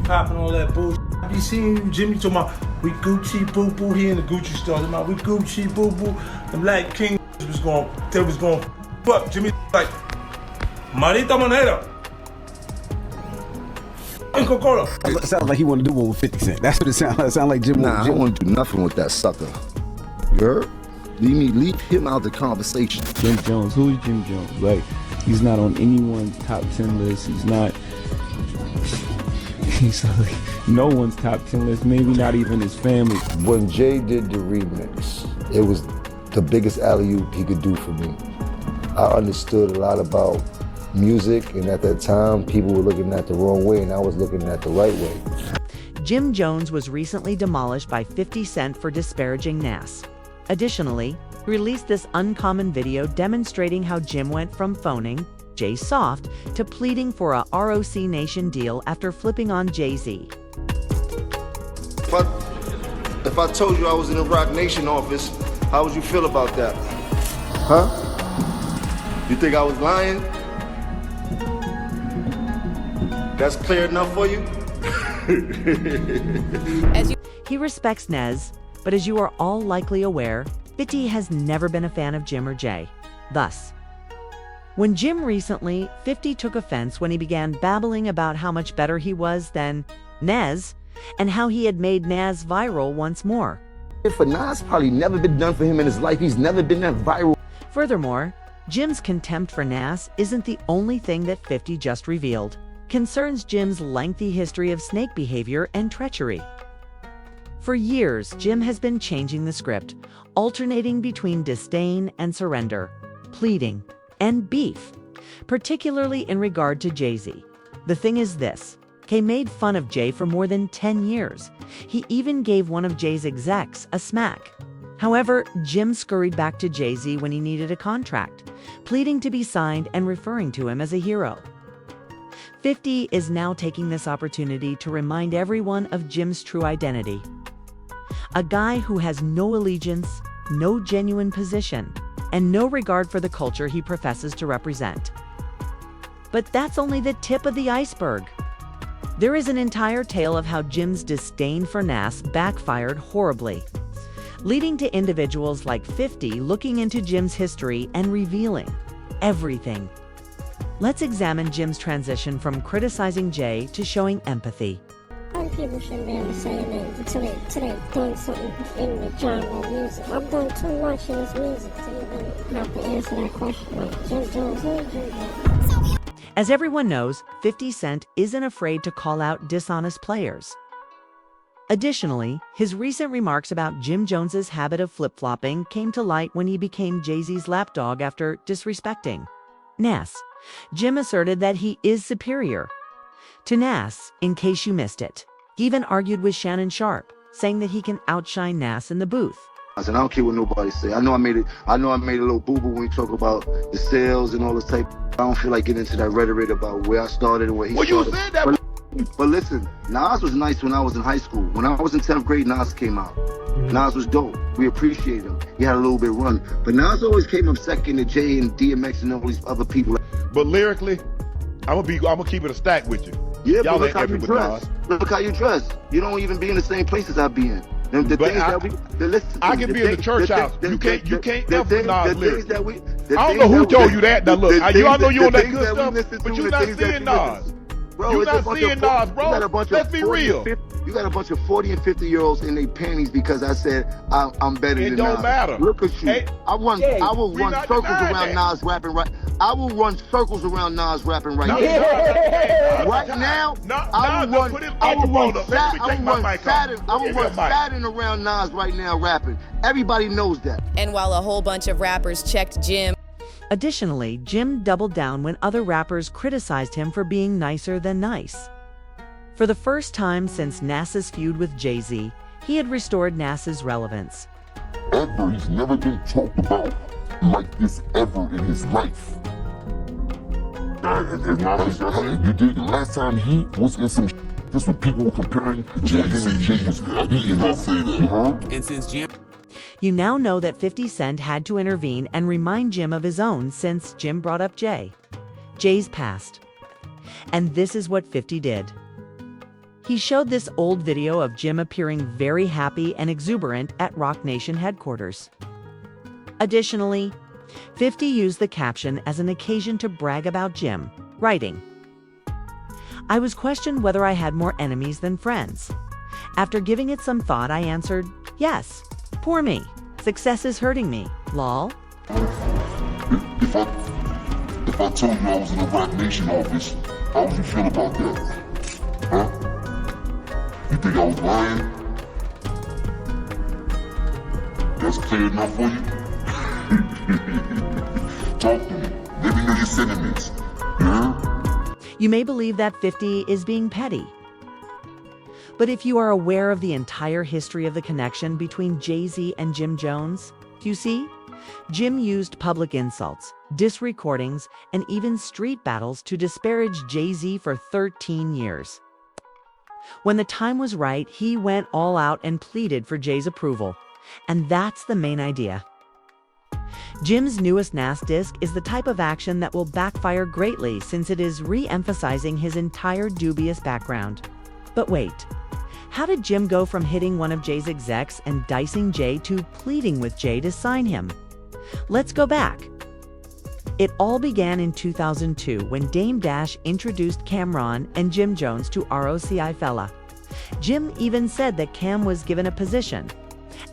popping all that bullshit. I be seeing you, Jimmy, talking about we Gucci boo boo here in the Gucci store. Talking about we Gucci boo boo. The Black King was going fuck Jimmy like Marita Moneda. And Coca-Cola. It sounds like he want to do one with 50 Cent. That's what it sounds like. It sounds like Jim. Nah, I don't want to do nothing with that sucker. You heard? Leave him out of the conversation. Jim Jones, who is Jim Jones? Like, he's not on anyone's top 10 list. He's like no one's top 10 list, maybe not even his family. When Jay did the remix, it was the biggest alley-oop he could do for me. I understood a lot about music, and at that time, people were looking at the wrong way, and I was looking at the right way. Jim Jones was recently demolished by 50 Cent for disparaging Nas. Additionally, he released this uncommon video demonstrating how Jim went from phoning Jay soft to pleading for a ROC Nation deal after flipping on Jay-Z. If I told you I was in the Roc Nation office, how would you feel about that? Huh? You think I was lying? That's clear enough for you? He respects Nez, but as you are all likely aware, 50 has never been a fan of Jim or Jay. Thus, when Jim recently, 50 took offense when he began babbling about how much better he was than Nez and how he had made Nas viral once more. For Nas, probably never been done for him in his life. He's never been that viral. Furthermore, Jim's contempt for Nas isn't the only thing that 50 just revealed. Concerns Jim's lengthy history of snake behavior and treachery. For years, Jim has been changing the script, alternating between disdain and surrender, pleading and beef, particularly in regard to Jay-Z. The thing is this, K made fun of Jay for more than 10 years. He even gave one of Jay's execs a smack. However, Jim scurried back to Jay-Z when he needed a contract, pleading to be signed and referring to him as a hero. 50 is now taking this opportunity to remind everyone of Jim's true identity. A guy who has no allegiance, no genuine position, and no regard for the culture he professes to represent. But that's only the tip of the iceberg. There is an entire tale of how Jim's disdain for Nas backfired horribly, leading to individuals like 50 looking into Jim's history and revealing everything. Let's examine Jim's transition from criticizing Jay to showing empathy. People shouldn't be able to say anything until they've done something in the genre of music. I've done too much in this music to even have to answer that question. Like, Jim Jones, who is Jim Jones? As everyone knows, 50 Cent isn't afraid to call out dishonest players. Additionally, his recent remarks about Jim Jones's habit of flip-flopping came to light when he became Jay-Z's lapdog after disrespecting Nas. Jim asserted that he is superior to Nas, in case you missed it. He even argued with Shannon Sharpe, saying that he can outshine Nas in the booth. I said, I don't care what nobody say. I know I made a little boo-boo when we talk about the sales and all this type. I don't feel like getting into that rhetoric about where I started and where he started. You said that. But listen, Nas was nice when I was in high school. When I was in 10th grade, Nas came out. Nas was dope. We appreciated him. He had a little bit of run. But Nas always came up second to Jay and DMX and all these other people. But lyrically, I'm gonna keep it a stack with you. Yeah, y'all but look how you dress. Look how you dress. You don't even be in the same places I be in. I can be in the church house. You can't ever Nas lyrics. I don't know who who told you that. Now look, I know you on that good stuff, but you're not seeing Nas. You're not seeing Nas, bro. Let's be real. You got a bunch of 40 and 50-year-olds in their panties because I said I'm better than Nas. It don't matter. Look at you. Hey, I will run circles around Nas rapping right. I will run circles around Nas rapping right now. Right now, I will run Saturn around Nas right now rapping. Everybody knows that. And while a whole bunch of rappers checked Jim. Additionally, Jim doubled down when other rappers criticized him for being nicer than nice. For the first time since Nas's feud with Jay-Z, he had restored Nas's relevance. He's never been talked about like this ever in his life. You did last time he was in some this with people comparing Jay-Z was he did not say that, And since Jim you now know that 50 Cent had to intervene and remind Jim of his own since Jim brought up Jay's past. And this is what 50 did. He showed this old video of Jim appearing very happy and exuberant at Rock Nation headquarters. Additionally, 50 used the caption as an occasion to brag about Jim, writing, "I was questioned whether I had more enemies than friends. After giving it some thought, I answered, yes, poor me. Success is hurting me, lol." If I told you I was in the Rock Nation office, how would you feel about that? Huh? You think I was lying? That's clear enough for you? Talk to me. Let me know your sentiments. You may believe that 50 is being petty. But if you are aware of the entire history of the connection between Jay-Z and Jim Jones, you see, Jim used public insults, diss recordings, and even street battles to disparage Jay-Z for 13 years. When the time was right, he went all out and pleaded for Jay's approval. And that's the main idea. Jim's newest Nas disc is the type of action that will backfire greatly since it is re-emphasizing his entire dubious background. But wait, how did Jim go from hitting one of Jay's execs and dicing Jay to pleading with Jay to sign him? Let's go back. It all began in 2002 when Dame Dash introduced Cam'ron and Jim Jones to ROCI Fella. Jim even said that Cam was given a position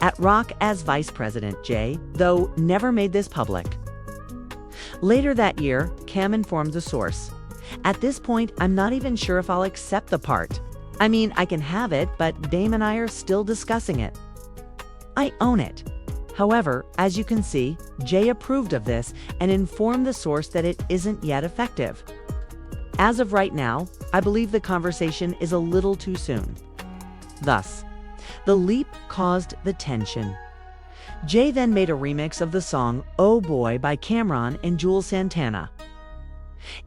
at Rock as vice president. Jay, though, never made this public. Later that year, Cam informed the source, "At this point, I'm not even sure if I'll accept the part. I mean, I can have it, but Dame and I are still discussing it. I own it." However, as you can see, Jay approved of this and informed the source that it isn't yet effective. As of right now, I believe the conversation is a little too soon. Thus, the leap caused the tension. Jay then made a remix of the song "Oh Boy" by Cam'ron and Jules Santana,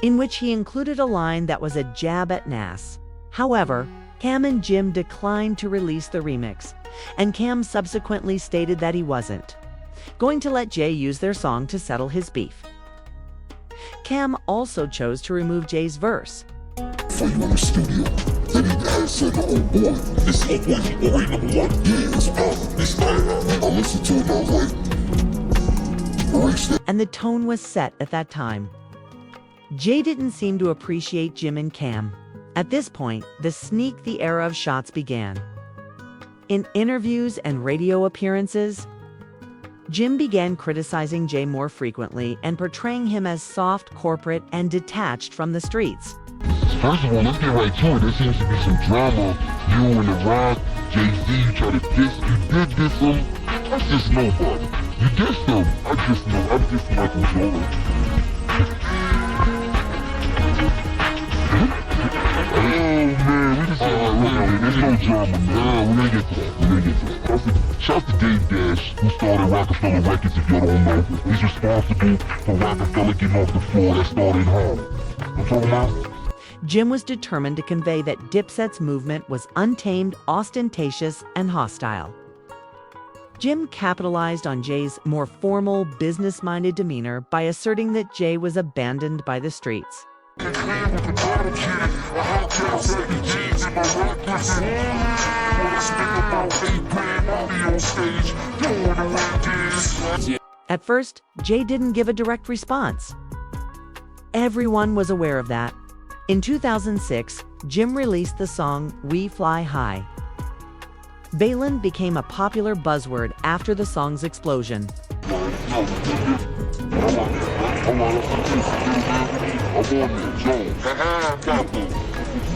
in which he included a line that was a jab at Nas. However, Cam and Jim declined to release the remix, and Cam subsequently stated that he wasn't going to let Jay use their song to settle his beef. Cam also chose to remove Jay's verse. For you in the studio, they need to have said, "Oh boy, this is oh boy number one. Yeah, it's powerful. It's I listened to it and I was like, erase that." And the tone was set at that time. Jay didn't seem to appreciate Jim and Cam. At this point, the sneak the era of shots began. In interviews and radio appearances, Jim began criticizing Jay more frequently and portraying him as soft, corporate, and detached from the streets. First of all, let's get right to it. There seems to be some drama. You and The Rock, Jay-Z try to diss. You did diss him. That's just nobody. You dissed him. I'm just Michael Jordan. Oh man, we just there's no drama, man. We're gonna get to that. Shout to Dave Dash, who started Rockefeller Records, if you don't know. He's responsible for Rockefeller getting off the floor that started home. You know what I'm talking about? Jim was determined to convey that Dipset's movement was untamed, ostentatious, and hostile. Jim capitalized on Jay's more formal, business-minded demeanor by asserting that Jay was abandoned by the streets. At first, Jay didn't give a direct response. Everyone was aware of that. In 2006, Jim released the song "We Fly High." Balin became a popular buzzword after the song's explosion.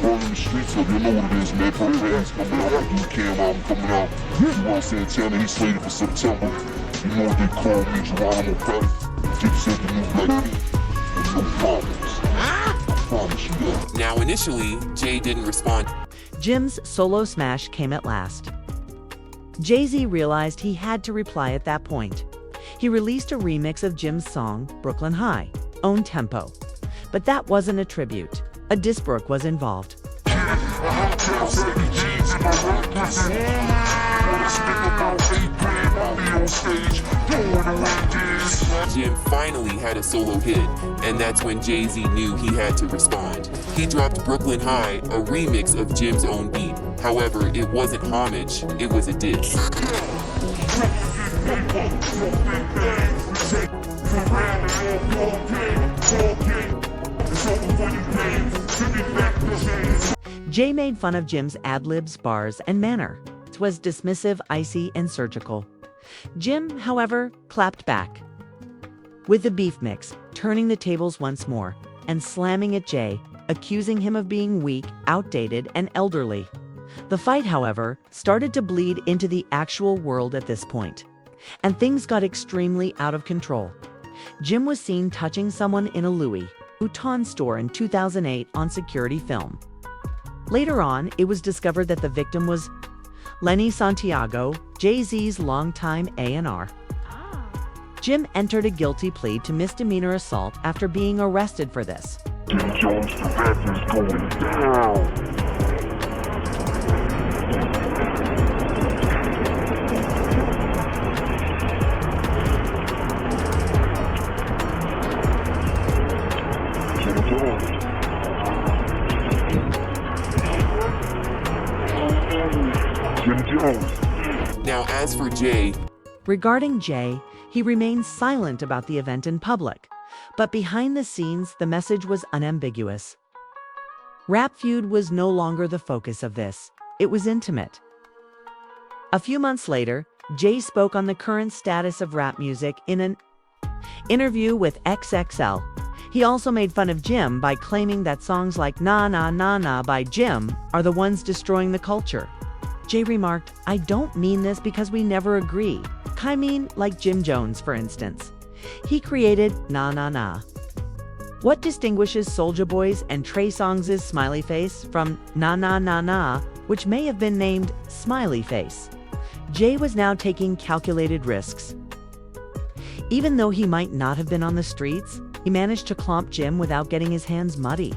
Rolling the streets up, you know what it is, man. Programs coming out, new Cam album coming out. Jules Santana, he's slated for September. You know what they call me, Geronimo Prep. Dipset the new Black Pink. No problems. I promise you that. Now, initially, Jay didn't respond. Jim's solo smash came at last. Jay-Z realized he had to reply at that point. He released a remix of Jim's song, "Brooklyn High," own tempo. But that wasn't a tribute. A diss brook was involved. Jim finally had a solo hit, and that's when Jay-Z knew he had to respond. He dropped Brooklyn High, a remix of Jim's own beat. However, it wasn't homage, it was a diss. Jay made fun of Jim's ad-libs, bars, and manner. It was dismissive, icy, and surgical. Jim, however, clapped back with the beef mix, turning the tables once more and slamming at Jay, accusing him of being weak, outdated, and elderly. The fight, however, started to bleed into the actual world at this point, and things got extremely out of control. Jim was seen touching someone in a Louis Vuitton store in 2008 on security film. Later on, it was discovered that the victim was Lenny Santiago, Jay-Z's longtime A&R. Jim entered a guilty plea to misdemeanor assault after being arrested for this. Jim Jones, the rap is going down. Now, as for Jay, regarding Jay, he remained silent about the event in public, but behind the scenes, the message was unambiguous. Rap Feud was no longer the focus of this. It was intimate. A few months later, Jay spoke on the current status of rap music in an interview with XXL. He also made fun of Jim by claiming that songs like Na Na Na Na by Jim are the ones destroying the culture. Jay remarked, "I don't mean this because we never agree. I mean, like Jim Jones, for instance. He created Na Na Na. What distinguishes Soulja Boy's and Trey Songz's Smiley Face from Na Na Na Na, which may have been named Smiley Face?" Jay was now taking calculated risks. Even though he might not have been on the streets, he managed to clomp Jim without getting his hands muddy.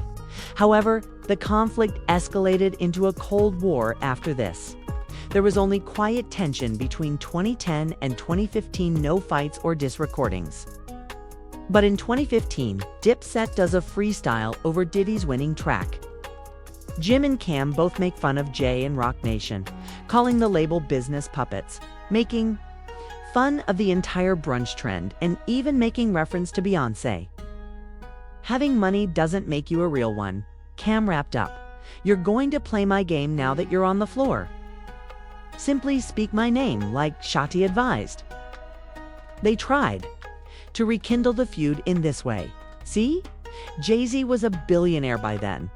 However, the conflict escalated into a Cold War after this. There was only quiet tension between 2010 and 2015, no fights or diss recordings. But in 2015, Dipset does a freestyle over Diddy's winning track. Jim and Cam both make fun of Jay and Roc Nation, calling the label business puppets, making fun of the entire brunch trend, and even making reference to Beyoncé. "Having money doesn't make you a real one," Cam wrapped up. "You're going to play my game now that you're on the floor. Simply speak my name, like Shotty advised." They tried to rekindle the feud in this way. See? Jay-Z was a billionaire by then.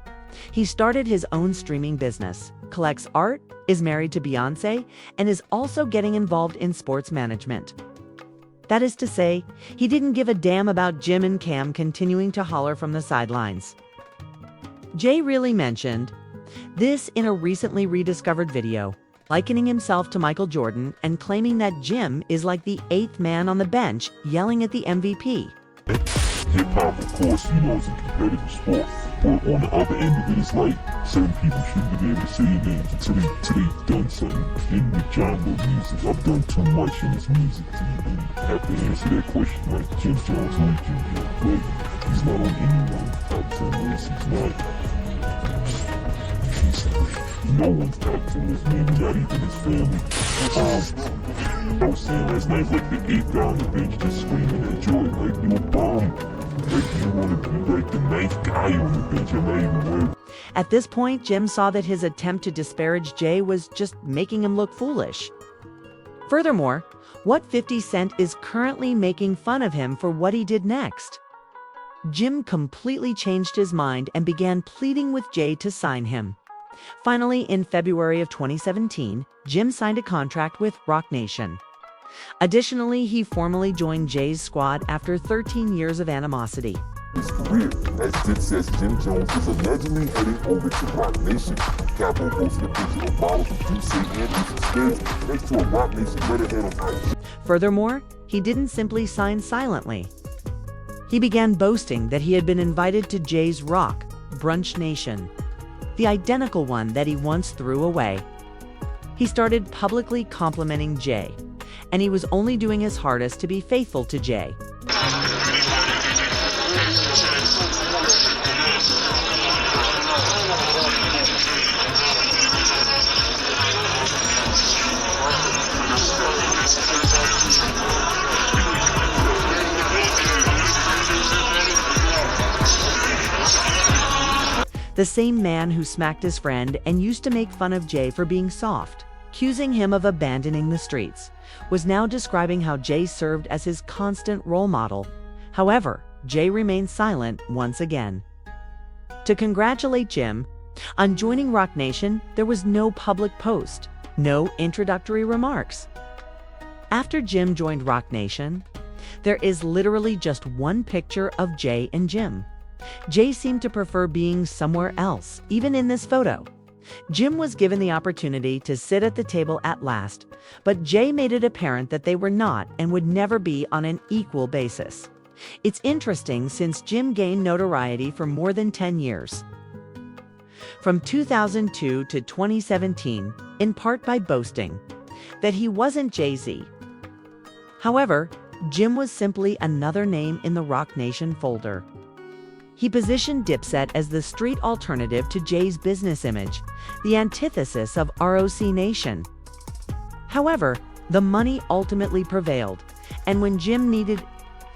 He started his own streaming business, collects art, is married to Beyoncé, and is also getting involved in sports management. That is to say, he didn't give a damn about Jim and Cam continuing to holler from the sidelines. Jay really mentioned this in a recently rediscovered video, likening himself to Michael Jordan and claiming that Jim is like the 8th man on the bench yelling at the MVP. Hip-hop, of course, is a competitive sport, but on the other end of it, it's like certain people shouldn't be able to say your names until they've done something in the genre of music. I've done too much in this music to even have to answer that question like Jim Jones, who is Jim Jones? But he's not on anyone's top 10 list. He's no one's top 10 list, maybe not even his family. I was saying last night, like the 8th guy on the bench just screaming at Jordan, like, you a bum. Like, you want to be like the 9th guy on the bench, I'm not even worried. At this point, Jim saw that his attempt to disparage Jay was just making him look foolish. Furthermore, what 50 Cent is currently making fun of him for what he did next? Jim completely changed his mind and began pleading with Jay to sign him. Finally, in February of 2017, Jim signed a contract with Roc Nation. Additionally, he formally joined Jay's squad after 13 years of animosity. His career, as Dipset's Jim Jones is allegedly heading over to Roc Nation. Capo posted a picture of bottles of Juice St. Andrews instead next to a Roc Nation letterhead on ice. Furthermore, he didn't simply sign silently. He began boasting that he had been invited to Jay's Roc Brunch Nation, the identical one that he once threw away. He started publicly complimenting Jay, and he was only doing his hardest to be faithful to Jay. the same man who smacked his friend and used to make fun of Jay for being soft, accusing him of abandoning the streets, was now describing how Jay served as his constant role model. However, Jay remained silent once again. To congratulate Jim on joining Roc Nation, there was no public post, no introductory remarks. After Jim joined Roc Nation, there is literally just one picture of Jay and Jim. Jay seemed to prefer being somewhere else, even in this photo. Jim was given the opportunity to sit at the table at last, but Jay made it apparent that they were not and would never be on an equal basis. It's interesting since Jim gained notoriety for more than 10 years. From 2002 to 2017, in part by boasting that he wasn't Jay-Z. However, Jim was simply another name in the Roc Nation folder. He positioned Dipset as the street alternative to Jay's business image, the antithesis of ROC Nation. However, the money ultimately prevailed, and when Jim needed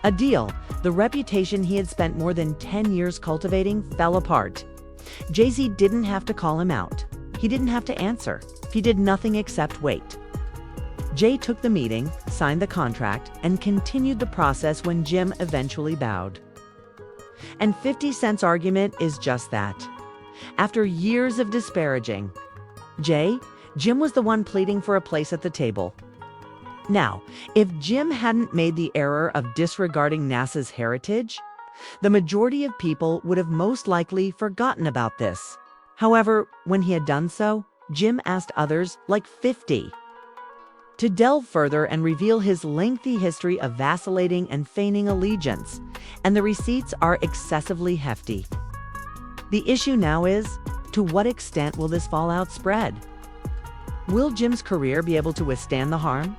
a deal, the reputation he had spent more than 10 years cultivating fell apart. Jay-Z didn't have to call him out. He didn't have to answer. He did nothing except wait. Jay took the meeting, signed the contract, and continued the process when Jim eventually bowed. And 50 Cent's argument is just that. After years of disparaging Jim was the one pleading for a place at the table. Now, if Jim hadn't made the error of disregarding NASA's heritage, the majority of people would have most likely forgotten about this. However, when he had done so, Jim asked others, like 50, to delve further and reveal his lengthy history of vacillating and feigning allegiance, and the receipts are excessively hefty. The issue now is, to what extent will this fallout spread? Will Jim's career be able to withstand the harm?